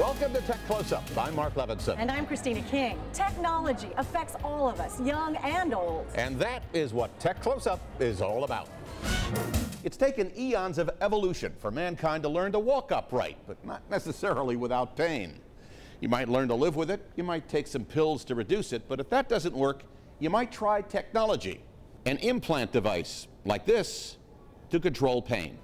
Welcome to Tech Close-Up. I'm Mark Levinson. And I'm Christina King. Technology affects all of us, young and old. And that is what Tech Close-Up is all about. It's taken eons of evolution for mankind to learn to walk upright, but not necessarily without pain. You might learn to live with it, you might take some pills to reduce it, but if that doesn't work, you might try technology. An implant device like this to control pain.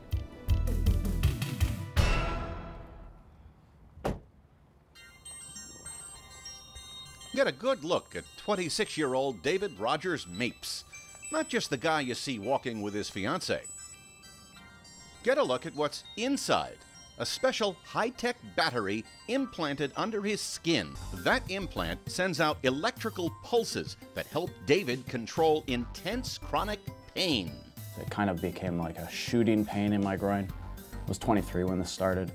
Get a good look at 26-year-old David Rogers Mapes. Not just the guy you see walking with his fiancée. Get a look at what's inside. A special high-tech battery implanted under his skin. That implant sends out electrical pulses that help David control intense chronic pain. It kind of became like a shooting pain in my groin. I was 23 when this started,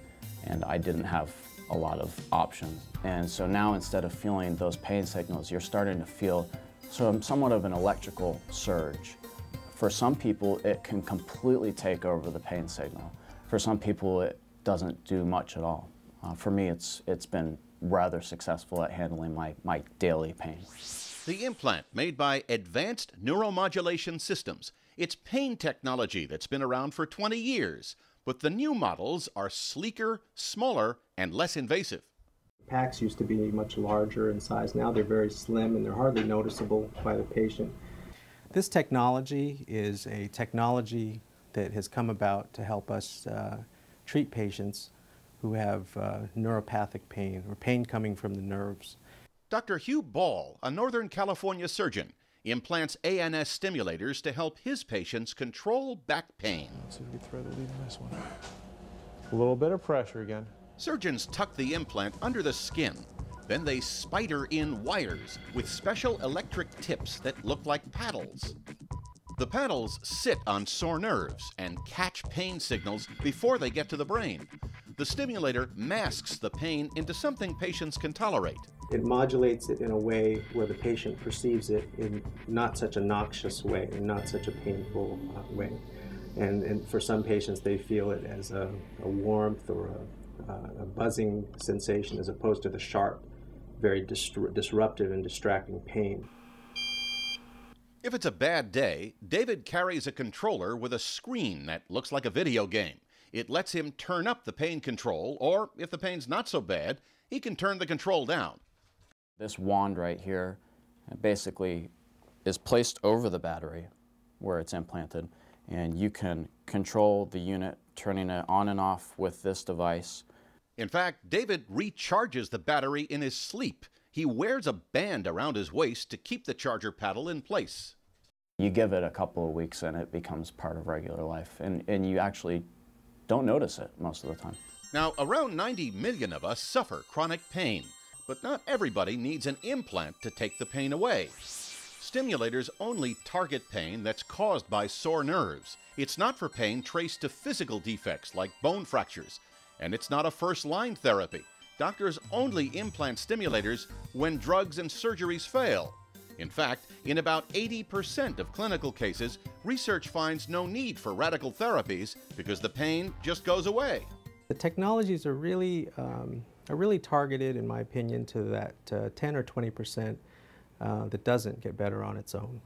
and I didn't have a lot of options. And so now, instead of feeling those pain signals, you're starting to feel somewhat of an electrical surge. For some people, it can completely take over the pain signal. For some people, it doesn't do much at all. For me, it's been rather successful at handling my daily pain. The implant, made by Advanced Neuromodulation Systems. It's pain technology that's been around for 20 years, but the new models are sleeker, smaller, and less invasive. Packs used to be much larger in size. Now they're very slim and they're hardly noticeable by the patient. This technology is a technology that has come about to help us treat patients who have neuropathic pain or pain coming from the nerves. Dr. Hugh Ball, a Northern California surgeon, implants ANS stimulators to help his patients control back pain. Let's see if we can throw the lead in this one. A little bit of pressure again. Surgeons tuck the implant under the skin. Then they spider in wires with special electric tips that look like paddles. The paddles sit on sore nerves and catch pain signals before they get to the brain. The stimulator masks the pain into something patients can tolerate. It modulates it in a way where the patient perceives it in not such a noxious way and not such a painful way. And for some patients, they feel it as a warmth or a buzzing sensation as opposed to the sharp, very disruptive and distracting pain. If it's a bad day, David carries a controller with a screen that looks like a video game. It lets him turn up the pain control, or if the pain's not so bad, he can turn the control down. This wand right here basically is placed over the battery where it's implanted, and you can control the unit, turning it on and off with this device. In fact, David recharges the battery in his sleep. He wears a band around his waist to keep the charger paddle in place. You give it a couple of weeks and it becomes part of regular life, and you actually don't notice it most of the time. Now, around 90 million of us suffer chronic pain, but not everybody needs an implant to take the pain away. Stimulators only target pain that's caused by sore nerves. It's not for pain traced to physical defects like bone fractures. And it's not a first-line therapy. Doctors only implant stimulators when drugs and surgeries fail. In fact, in about 80% of clinical cases, research finds no need for radical therapies because the pain just goes away. The technologies are really targeted, in my opinion, to that 10 or 20% that doesn't get better on its own.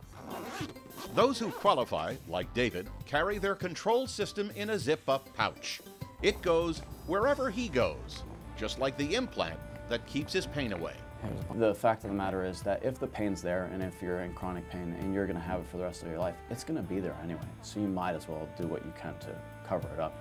Those who qualify, like David, carry their control system in a zip-up pouch. It goes wherever he goes, just like the implant that keeps his pain away. The fact of the matter is that if the pain's there and if you're in chronic pain and you're going to have it for the rest of your life, it's going to be there anyway. So you might as well do what you can to cover it up.